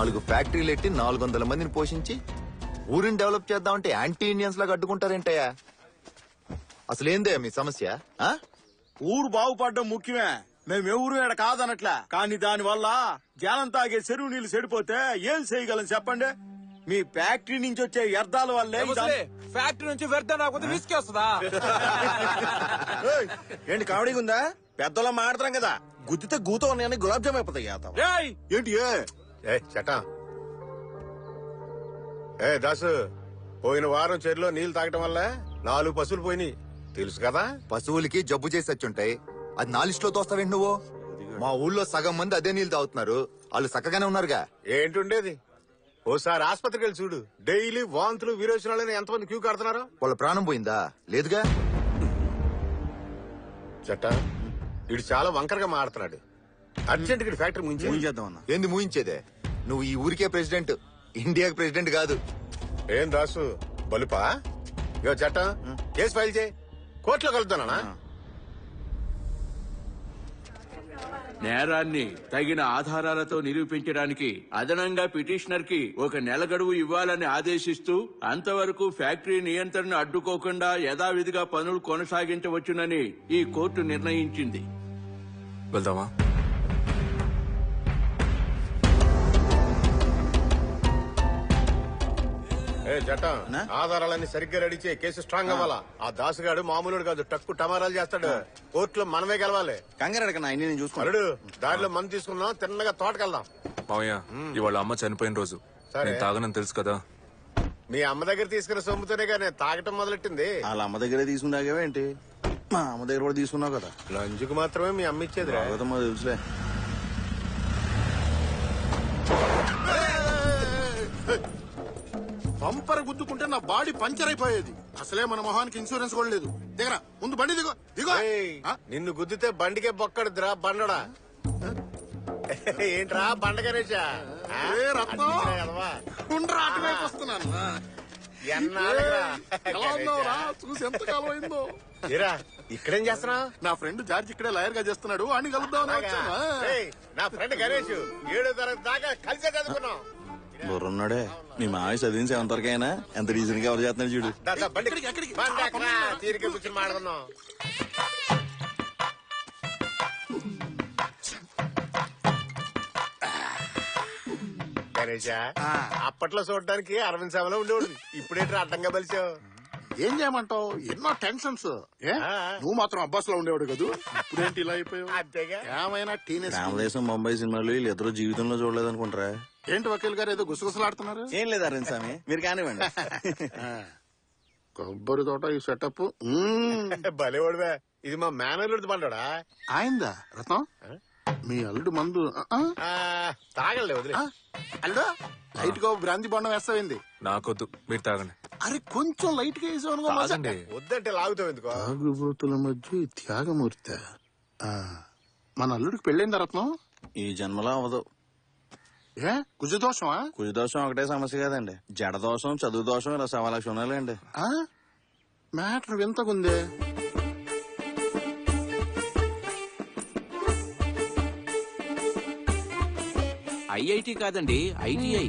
4 ఫ్యాక్టరీలు ఎట్టి 400 మందిని పోషించి ఊరిని డెవలప్ చేద్దామంటే యాంటీ ఇండియన్స్ లాగా అడ్డుకుంటారేంటయ్యా? అసలేందయ్యా మీ సమస్య? ఊరు బాగుపడడం ముఖ్యమే. మేమెవరు ఇక్కడ కాదనట్లే, కానీ దాని వల్ల జలం తాగే చెరువు నీళ్లు చెడిపోతే ఏం చేయగలం చెప్పండి? మీ ఫ్యాక్టరీ నుంచి వచ్చే వ్యర్థాల వల్లే. ఫ్యాక్టరీ నుంచి వ్యర్థం రాకపోతే తీసుకొస్తుందా? ఏంటి కామెడీగా ఉందా? పెద్దలో మాడతాం కదా, గుద్దితే గూతో ఉన్నాయని గులాబ్ జామ్ అయిపోతాయి. ఏంటి చటా దాసు, పోయిన వారం చెరువులో నీళ్లు తాగటం వల్ల 4 పశువులు పోయినాయి తెలుసు కదా. పశువులకి జబ్బు చేసి వచ్చుంటాయి, అది నా లిస్టులో తోస్తావేంటి నువ్వు? మా ఊళ్ళో సగం మంది అదే నీళ్లు తాగుతున్నారు, వాళ్ళు చక్కగానే ఉన్నారుగా. ఏంటుండేది, ఓసారి ఆసుపత్రికి వెళ్ళి చూడు. డైలీ వాంతులు విరోచనాలని ఎంతమంది క్యూ కడుతున్నారు. వాళ్ళ ప్రాణం పోయిందా? లేదుగా. చట్టా ఇడు చాలా వంకరగా మాడుతున్నాడు. అర్జెంట్ గా ఫ్యాక్టరీ ముగించేద్దాం. ఏంది ముయించేదే? నువ్వు ఈ ఊరికే ప్రెసిడెంట్, ఇండియాకి ప్రెసిడెంట్ కాదు. ఏం దాసు బలుపా? ఇగో చట్టం కేసు ఫైల్ చేయి, కోర్టులో కలుద్దానా? నేరాన్ని తగిన ఆధారాలతో నిరూపించడానికి అదనంగా పిటిషనర్ కి 1 నెల గడువు ఇవ్వాలని ఆదేశిస్తూ అంతవరకు ఫ్యాక్టరీ నియంత్రణ అడ్డుకోకుండా యథావిధిగా పనులు కొనసాగించవచ్చునని ఈ కోర్టు నిర్ణయించింది. వెళ్దామా? చట్టం ఆధారాలన్నీ సరిగ్గా రెడీ చేయి, కేసు స్ట్రాంగ్ అవ్వాలా. ఆ దాసుగాడు మామూలుడు కాదు, టక్కు టమారాలు చేస్తాడు. కోర్టులో మనమే గెలవాలి. కంగారు నేను చూసుకున్నాడు. అల్లుడు దారిలో మందు తీసుకుందాం, తిన్నగా తోటకెళ్దాం. మావయ్య, ఇవాళ అమ్మ చనిపోయిన రోజు, నేను తాగనని తెలుసు కదా. మీ అమ్మ దగ్గర తీసుకున్న సొమ్ముతోనే కానీ తాగటం మొదలెట్టింది. వాళ్ళ అమ్మ దగ్గరే తీసుకున్నావేంటి? మా అమ్మ దగ్గర కూడా తీసుకున్నావు కదా. లంచుకు మాత్రమే మీ అమ్మ ఇచ్చేది. తెలుసులే. పంపర్ గుద్దుకుంటే నా బాడీ పంచర్ అయిపోయేది. అసలే మన మొహానికి ఇన్సూరెన్స్ కూడా లేదు. దిగరా, ముందు బండి దిగో దిగో. నిన్ను గుద్దితే బండికే బొక్కడుద్రా బండడా. ఏంట్రా బండ గణేశా? వస్తున్నాను. చూసి ఎంత కాలం అయిందో. ఇక్కడేం చేస్తున్నావు? నా ఫ్రెండ్ జార్జ్ ఇక్కడే లాయర్ గా చేస్తున్నాడు, అని కలుద్దామని వచ్చాను. నా ఫ్రెండ్ గణేష్ 7వ తరగతి దాకా కలిసే చదువుకున్నాం. బుర్రున్నాడే, మీ మావి చదివిన 7th వరకైనా ఎంత రీజన్ గా ఎవరు చేస్తున్నాడు చూడు. తీరిక కూర్చొని మాడుకుందాం. గణేష, అప్పట్లో చూడడానికి అరవింద్ సభలో ఉండేవాడు, ఇప్పుడేంటి అడ్డంగా బలిచావు? ఏం చేయమంటావు, ఎన్నో టెన్షన్స్. నువ్వు మాత్రం అబ్బాస్ లో ఉండేవాడు కదా, ఇప్పుడేంటి ఇలా అయిపోయావు? అంతేగా. ఏమైనా టీనేజ్ రామదేశం ముంబై సినిమాలు వీళ్ళు ఇద్దరు జీవితంలో చూడలేదు అనుకుంటారా? ఏంటి వకీల్ గారు ఏదో గుసగుసలాడుతున్నారు? ఏం లేదు అరవింద్ స్వామి, మీరు కానివ్వండి. కొబ్బరి తోట ఈ సెటప్ భలేవాడువే. ఇది మా మేనల్లుడి బండోడా? ఆయిందా రత్నం? మీ అల్లుడు మందు తాగలే వదిలే. అల్లుడు లైట్ గా బ్రాంతి బొండం వేస్తావింది. నాకొద్దు, మీరు తాగండి. అరే కొంచెం లైట్ గా వేసావు. వద్దంటే లాగుతావు ఎందుకో? తాగుబోతుల మధ్య త్యాగమూర్తి. మన అల్లుడికి పెళ్ళైందా రత్నం? ఈ జన్మలో అవదు. ఏ కుజదోషమా? కుజదోషం ఒకటే సమస్య కాదండి, జడదోషం, చదువు దోషం, ఇలా 1,00,000 ఉన్నాయండి. మ్యాటర్ వింతకుందే. ఐఐటి కాదండి, ఐటీఐ.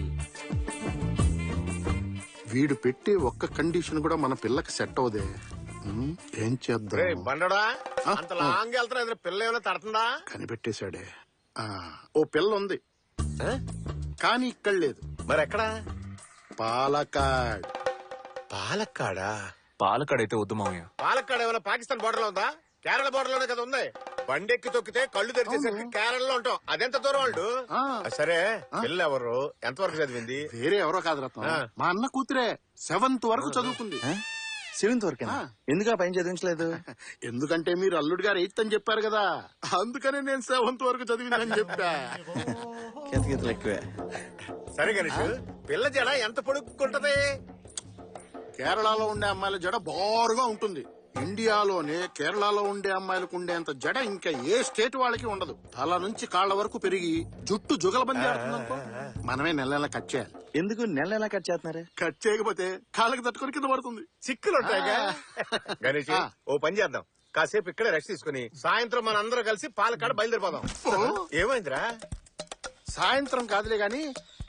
వీడు పెట్టే ఒక్క కండిషన్ కూడా మన పిల్లకి సెట్ అవదే. ఏం చేద్దాం? బండడా అంత లాంగ్ వెళ్తున్నా, పిల్ల ఏమైనా తడుతుందా? కనిపెట్టేశాడే. ఓ పిల్ల ఉంది కానీ ఇక్కడ లేదు. మరి ఎక్కడా? పాలకాడ్. పాలక్కాడా? పాలకాడ్ అయితే వద్దు మావయ్య. పాలక్కాడ్ ఏమైనా పాకిస్తాన్ బోర్డర్ లో ఉందా? కేరళ బోర్డర్ లోనే కదా ఉంది. బండెక్కి తొక్కితే కళ్ళు తెరిచేసరికి కేరళలో ఉంటాం. అదెంత దూరం వాళ్ళు? సరే, పిల్ల ఎవరు, ఎంతవరకు చదివింది? వేరే ఎవరో కాదు రత్నం, మా అన్న కూతురే. 7th వరకు చదువుకుంది. 7th వరకేనా? ఎందుకు ఆ పైన చదివించలేదు? ఎందుకంటే మీరు అల్లుడు గారు 8th అని చెప్పారు కదా, అందుకనే నేను 7th వరకు చదివిందని చెప్పా. కితకితలు ఎక్కువే. సరే గణేష్, పిల్ల జడ ఎంత పొడుక్కుంటది? కేరళలో ఉండే అమ్మాయిల జడ బారుగా ఉంటుంది. ఇండియాలోనే కేరళలో ఉండే అమ్మాయిలకు ఉండేంత జడ ఇంకా ఏ స్టేట్ వాళ్ళకి ఉండదు. తల నుంచి కాళ్ల వరకు పెరిగి జుట్టు జుగలబంది ఆడుతుందనుకో, మనమే నెల కట్ చేయాలి. ఎందుకు నెల కట్ చేస్తున్నారు? కట్ చేయకపోతే కాళ్ళకి తట్టుకొని కింద పడుతుంది. చిక్కులు ఉంటాయిగా. గణేష్, ఓ పని చేద్దాం, కాసేపు ఇక్కడే రెస్ట్ తీసుకుని సాయంత్రం మన అందరం కలిసి పాలకాడ బయలుదేరిపోదాం. ఏమైందిరా? సాయంత్రం కాదులే గాని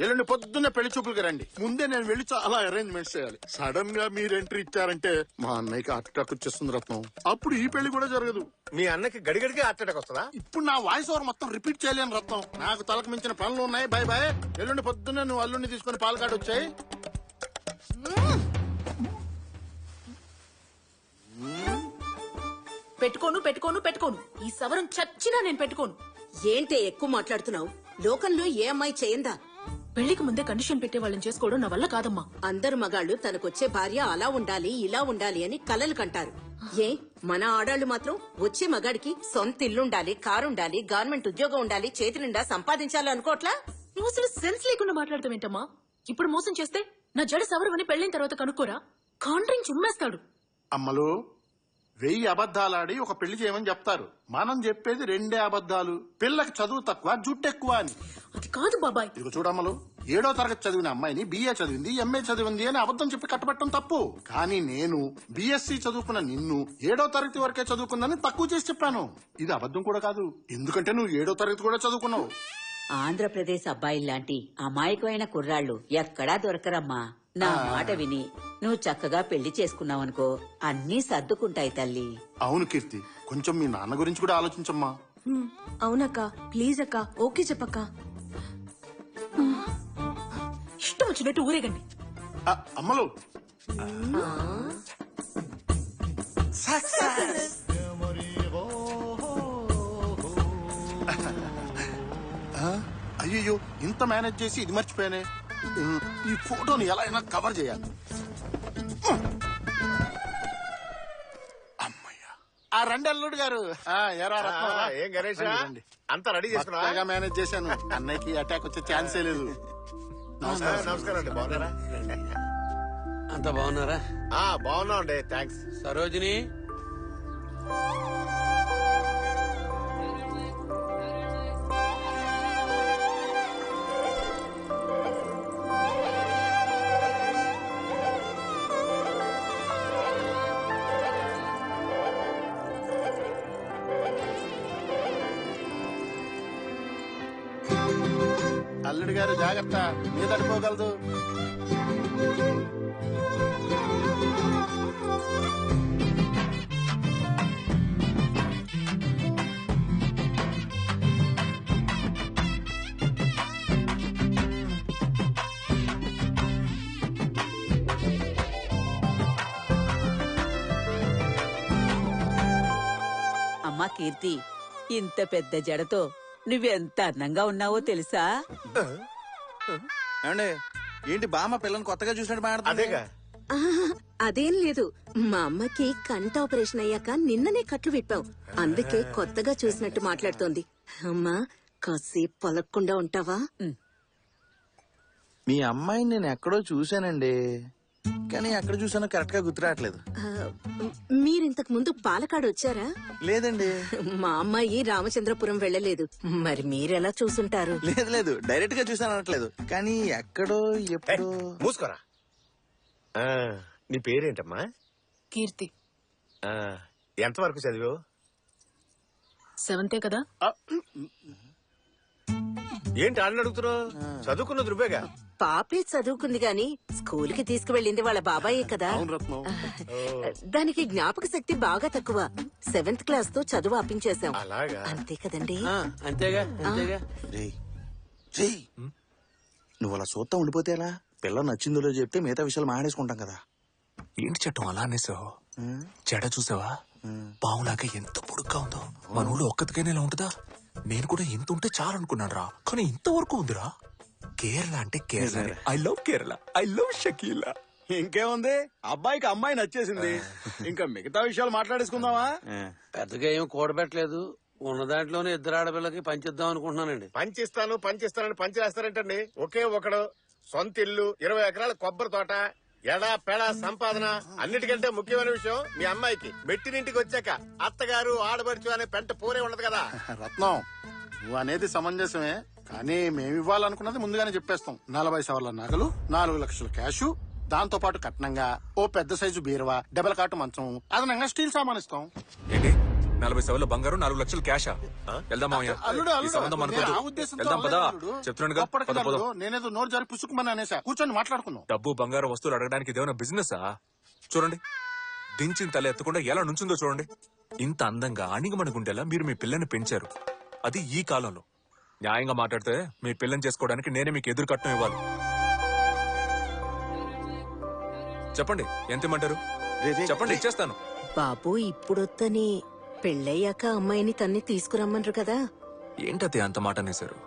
ఎల్లుండి పొద్దున్నే పెళ్లి చూపులకి రండి. ముందే నేను వెళ్ళి చాలా అరేంజ్మెంట్స్ చేయాలి. సడన్ గా మీరు ఎంట్రీ ఇచ్చారంటే మా అన్నయ్యకి అటాక్ వచ్చేస్తుంది రత్నం. అప్పుడు ఈ పెళ్లి కూడా జరగదు. మీ అన్నకి గడిగడికి అట్టడికి వస్తుందా? ఇప్పుడు నా వాయిస్ ఓవర్ మొత్తం రిపీట్ చేయలేను రత్నం. నాకు తలకు మించిన పనులు ఉన్నాయి. Bye bye. ఎల్లుండి పొద్దున్నే నువ్వు అల్లుడిని తీసుకుని పాలకాడు వచ్చాయి. పెట్టుకోను ఈ సవరం చచ్చినా నేను పెట్టుకోను. ఏంటే ఎక్కువ మాట్లాడుతున్నావు? లోకంలో ఏ అమ్మాయి చేయందా? పెళ్లికి ముందే కండిషన్ పెట్టే వాళ్ళని చేసుకోవడం నా వల్ల కాదమ్మా. అందరు మగాళ్ళు తనకొచ్చే భార్య అలా ఉండాలి ఇలా ఉండాలి అని కలలు కంటారు. ఏ మన ఆడాళ్లు మాత్రం వచ్చే మగాడికి సొంత ఇల్లుండాలి, కారుండాలి, గవర్నమెంట్ ఉద్యోగం ఉండాలి, చేతి నిండా సంపాదించాలి అనుకోవట్లా? నువ్వు అసలు సెన్స్ లేకుండా మాట్లాడతావేంటమ్మా? ఇప్పుడు మోసం చేస్తే నా జడ సవరమని పెళ్లిన తర్వాత కనుక్కోరా, కాంట్రింగ్ చుమ్మేస్తాడు. అమ్మలు 1000 అబద్దాలాడి ఒక పెళ్లి చేయమని చెప్తారు. మనం చెప్పేది 2 అబద్దాలు. పిల్లకి చదువు తక్కువ, జుట్టు ఎక్కువ అని. అది కాదు బాబాయ్. ఇదిగో చూడమ్మలు, 7వ తరగతి చదివిన అమ్మాయిని BA చదివింది, MA చదివింది అని అబద్దం చెప్పి కట్టబెట్టడం తప్పు. కానీ నేను BSc చదువుకున్న నిన్ను 7వ తరగతి వరకే చదువుకుందని తక్కువ చేసి చెప్పాను. ఇది అబద్దం కూడా కాదు, ఎందుకంటే నువ్వు 7వ తరగతి కూడా చదువుకున్నావు. ఆంధ్రప్రదేశ్ అబ్బాయిల్లాంటి అమాయకమైన కుర్రాళ్ళు ఎక్కడా దొరకరమ్మా. నా మాట విని నువ్వు చక్కగా పెళ్లి చేసుకున్నావనుకో, అన్నీ సర్దుకుంటాయి తల్లి. అవును కీర్తి, కొంచెం మీ నాన్న గురించి కూడా ఆలోచించమ్మా. అవునక్క, ప్లీజ్ అక్క, ఓకే చెప్పక్క. ఇష్టం వచ్చినట్టు ఊరేగండి. అమ్మలు అయ్యో, ఇంత మేనేజ్ చేసి ఇది మర్చిపోయానే. ఈ ఫోటోని ఎలా అయినా కవర్ చేయాలి. అమ్మయ్యా, ఆ రండి అల్లుడు గారు. ఎరా రత్నం, రా. ఏం గణేష్ రండి. అంతా రెడీ చేసుకున్నా? బాగా మేనేజ్ చేశాను. అన్నయ్యకి అటాక్ వచ్చే ఛాన్సే లేదు. నమస్కారం అండి, బాగున్నారా? అంత బాగున్నారా? బాగున్నాం అండి, థ్యాంక్స్. సరోజిని, అల్లుడు గారు జాగ్రత్త, మీద పడిపోగలదు. అమ్మా కీర్తి, ఇంత పెద్ద జడతో నువ్వెంత అందంగా ఉన్నావో తెలుసా? ఏంటి బామ్మ పిల్లని కొత్తగా చూసినట్టు మాట్లాడుతుంది? అదేగా. అదేం లేదు, మా అమ్మకి కంట ఆపరేషన్ అయ్యాక నిన్ననే కట్లు విప్పావు, అందుకే కొత్తగా చూసినట్టు మాట్లాడుతోంది. అమ్మా కాసేపు పలక్కుండా ఉంటావా? మీ అమ్మాయిని నేను ఎక్కడో చూశానండి, కానీ ఎక్కడ చూసానో కరెక్ట్ గా గుర్తురావట్లేదు. మీరింతకు ముందు పాలకాడు వచ్చారా? లేదండి. మా అమ్మాయి రామచంద్రపురం వెళ్ళలేదు, మరి మీరెలా చూసుంటారు? లేదు, డైరెక్ట్ గా చూసాను అనట్లేదు, కానీ ఎక్కడో ఎప్పుడు. మూసుకోరా. నీ పేరేంటమ్మా? కీర్తి. ఎంతవరకు చదివావు? 7th కదా. ఏంటి ఆడని అడుగుతున్నావు? చదువుకున్నది నువ్వేగా. పాపే చదువుకుంది గాని స్కూల్ కి తీసుకువెళ్ళింది వాళ్ళ బాబాయే కదా. దానికి జ్ఞాపక శక్తి బాగా తక్కువ. 7th క్లాస్ తో చదువు ఆపించేశాం. అలాగా? అంతే కదండి. అంతేగా. నువ్వు అలా చూస్తా ఉండిపోతే ఎలా? పిల్ల నచ్చిందో చెప్తే మిగతా విషయాలు మాట్లాడేసుకుంటాం కదా. ఏంటి చట్టం అలా అనేసావు? జడ చూసావా? పావులాగా ఎంత పొడుగ్గా ఉందో. మన ఊళ్ళో ఒక్కతికైనా ఇలా ఉంటుందా? నేను కూడా ఎంత ఉంటే చాలు అనుకున్నాను రా, కానీ ఇంతవరకు ఉందిరా. కేరళ అంటే Kerala. I love Kerala, I love Shakeela. ఇంకేముంది, అబ్బాయికి అమ్మాయి నచ్చేసింది, ఇంకా మిగతా విషయాలు మాట్లాడేసుకుందామా? పెద్దగా ఏం కూడబెట్టలేదు, ఉన్న దాంట్లోనే 2 ఆడపిల్లకి పంచిద్దాం అనుకుంటున్నానండి. పంచిస్తానని పంచిరేస్తారంటండి. ఒకే ఒకడు, సొంత ఇల్లు, 20 ఎకరాల కొబ్బరి తోట, ఎడా పెడా సంపాదన. అన్నిటికంటే ముఖ్యమైన విషయం, మీ అమ్మాయికి మెట్టినింటికి వచ్చాక అత్తగారు ఆడబడుచు అనే పెంట పూరే ఉండదు కదా. రత్నం, నువ్వు అనేది సమంజసమే, కానీ మేము ఇవ్వాలనుకున్నది ముందుగానే చెప్పేస్తాం. 40 సవర్ల నగలు, 4 లక్షల క్యాషు, దాంతో పాటు కట్నంగా ఓ పెద్ద సైజు బీరువా, డబల్ కాటు మంచం, అదనంగా స్టీల్ సామాన్ ఇస్తాం. ఏంటి 40 సవర్ల బంగారం 4 లక్షలు క్యాషా? వెళ్దాం మామయ్య. అల్లుడు ఈ సంబంధం నేను అనుకోద్దు. ఆ ఉద్దేశంతో వెళ్దాం పదా. అల్లుడు. చెప్తున్నానుగా, గొప్పటికి పద, పద. అల్లుడు. నేనేదో నోరు జారి పుసుకుమని అనేసా. కూర్చొని మాట్లాడుకుందాం. డబ్బు బంగారం వస్తువులు అడగడానికి ఇదేమైనా బిజినెసా? చూడండి, దించిన తల ఎత్తకుండా ఎలా నుంచుందో చూడండి. ఇంత అందంగా అణిగమణిగుండేలా మీరు మీ పిల్లని పెంచారు, అది ఈ కాలంలో. న్యాయంగా మాట్లాడితే మీ పిల్లని చేసుకోవడానికి నేనే మీకు ఎదురు కట్నం ఇవ్వాలి. చెప్పండి, ఎంత ఇమ్మంటారు? చెప్పండి, ఇచ్చేస్తాను. బాబు ఇప్పుడొద్దని పెళ్ళయ్యాక అమ్మాయిని తన్ని తీసుకురమ్మన్రు కదా. ఏంటతే అంత మాట అనేశారు?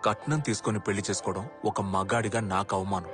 కట్నం తీసుకొని పెళ్లి చేసుకోవడం ఒక మగాడిగా నాకు అవమానం.